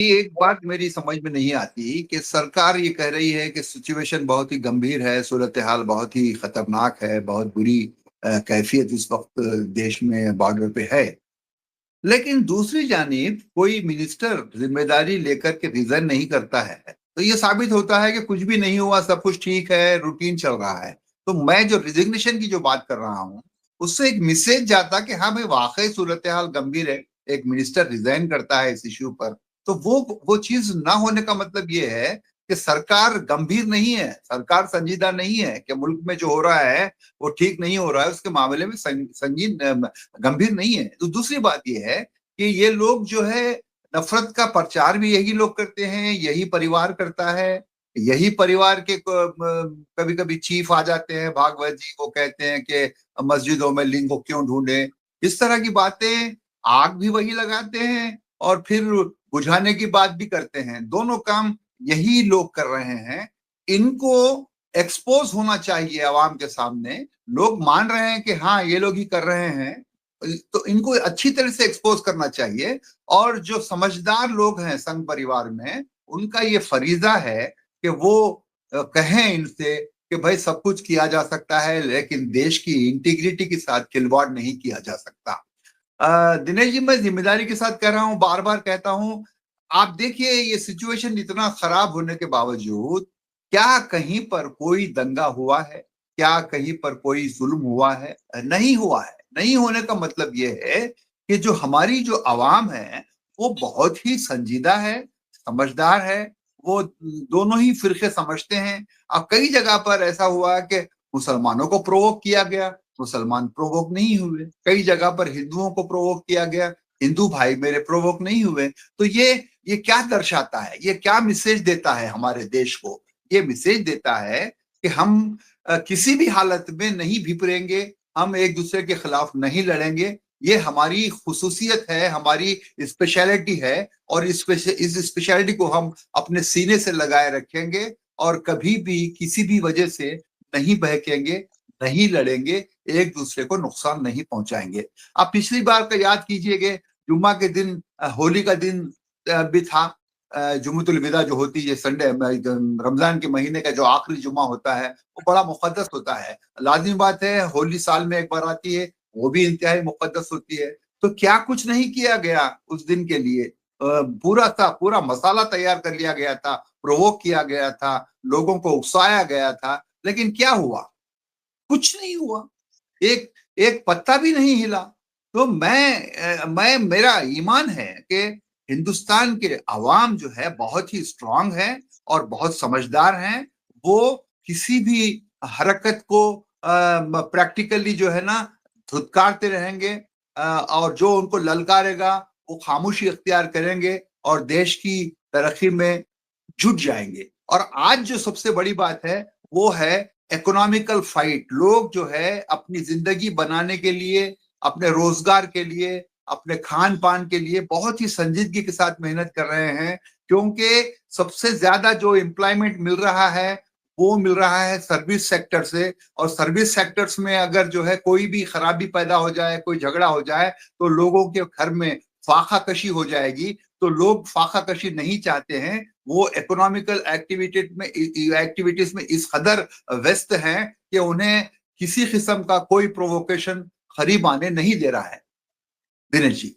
एक बात मेरी समझ में नहीं आती कि सरकार ये कह रही है कि सिचुएशन बहुत ही गंभीर है, सूरत हाल बहुत ही खतरनाक है, बहुत बुरी कैफियत इस वक्त देश में बॉर्डर पे है। लेकिन दूसरी जानिब कोई मिनिस्टर जिम्मेदारी लेकर के रिजाइन नहीं करता है, तो ये साबित होता है कि कुछ भी नहीं हुआ, सब कुछ ठीक है, रूटीन चल रहा है। तो मैं जो रिजिग्नेशन की जो बात कर रहा हूँ, उससे एक मैसेज जाता कि हाँ भाई वाकई सूरत हाल गंभीर है, एक मिनिस्टर रिजाइन करता है इस इश्यू पर। तो वो चीज ना होने का मतलब ये है कि सरकार गंभीर नहीं है, सरकार संजीदा नहीं है, कि मुल्क में जो हो रहा है वो ठीक नहीं हो रहा है, उसके मामले में संगीन गंभीर नहीं है। तो दूसरी बात यह है कि ये लोग जो है नफरत का प्रचार भी यही लोग करते हैं, यही परिवार करता है, यही परिवार के कभी कभी चीफ आ जाते हैं भागवत जी, वो कहते हैं कि मस्जिदों में लिंग को क्यों ढूंढे, इस तरह की बातें। आग भी वही लगाते हैं और फिर बुझाने की बात भी करते हैं, दोनों काम यही लोग कर रहे हैं। इनको एक्सपोज होना चाहिए आवाम के सामने, लोग मान रहे हैं कि हाँ ये लोग ही कर रहे हैं, तो इनको अच्छी तरह से एक्सपोज करना चाहिए। और जो समझदार लोग हैं संघ परिवार में, उनका ये फरीजा है कि वो कहें इनसे कि भाई सब कुछ किया जा सकता है, लेकिन देश की इंटीग्रिटी के साथ खिलवाड़ नहीं किया जा सकता। दिनेश जी, मैं जिम्मेदारी के साथ कह रहा हूं, बार बार कहता हूं, आप देखिए ये सिचुएशन इतना खराब होने के बावजूद क्या कहीं पर कोई दंगा हुआ है, क्या कहीं पर कोई जुल्म हुआ है? नहीं हुआ है। नहीं होने का मतलब ये है कि जो हमारी जो आवाम है वो बहुत ही संजीदा है, समझदार है, वो दोनों ही फिरके समझते हैं। अब कई जगह पर ऐसा हुआ कि मुसलमानों को प्रोवोक किया गया, मुसलमान प्रोवोक नहीं हुए। कई जगह पर हिंदुओं को प्रोवोक किया गया, हिंदू भाई मेरे प्रोवोक नहीं हुए। तो ये क्या दर्शाता है, ये क्या मैसेज देता है हमारे देश को? ये मैसेज देता है कि हम किसी भी हालत में नहीं भिपरेंगे, हम एक दूसरे के खिलाफ नहीं लड़ेंगे। ये हमारी खुसूसियत है, हमारी स्पेशलिटी है, और इस स्पेशलिटी को हम अपने सीने से लगाए रखेंगे और कभी भी किसी भी वजह से नहीं बहकेंगे, नहीं लड़ेंगे, एक दूसरे को नुकसान नहीं पहुंचाएंगे। आप पिछली बार का याद कीजिएगा, जुम्मा के दिन होली का दिन भी था, जुम्मतुल विदा जो होती है संडे, रमजान के महीने का जो आखिरी जुम्मा होता है, वो बड़ा मुकद्दस होता है। लाजिमी बात है होली साल में एक बार आती है, वो भी इंतहाई मुकद्दस होती है। तो क्या कुछ नहीं किया गया उस दिन के लिए? पूरा मसाला तैयार कर लिया गया था, प्रोवोक किया गया था, लोगों को उकसाया गया था, लेकिन क्या हुआ? कुछ नहीं हुआ, एक एक पत्ता भी नहीं हिला। तो मैं मेरा ईमान है कि हिंदुस्तान के अवाम जो है बहुत ही स्ट्रांग है और बहुत समझदार हैं। वो किसी भी हरकत को प्रैक्टिकली जो है ना धुतकारते रहेंगे, और जो उनको ललकारेगा वो खामोशी अख्तियार करेंगे और देश की तरक्की में जुट जाएंगे। और आज जो सबसे बड़ी बात है वो है इकोनॉमिकल फाइट। लोग जो है अपनी जिंदगी बनाने के लिए, अपने रोजगार के लिए, अपने खान पान के लिए बहुत ही संजीदगी के साथ मेहनत कर रहे हैं, क्योंकि सबसे ज्यादा जो एम्प्लॉयमेंट मिल रहा है वो मिल रहा है सर्विस सेक्टर से। और सर्विस सेक्टर्स में अगर जो है कोई भी खराबी पैदा हो जाए, कोई झगड़ा हो जाए, तो लोगों के घर में फाका कशी हो जाएगी। तो लोग फाका कशी नहीं चाहते हैं, वो इकोनॉमिकल एक्टिविटीज में इस कदर व्यस्त हैं कि उन्हें किसी किस्म का कोई प्रोवोकेशन करीब आने नहीं दे रहा है। दिनेश जी।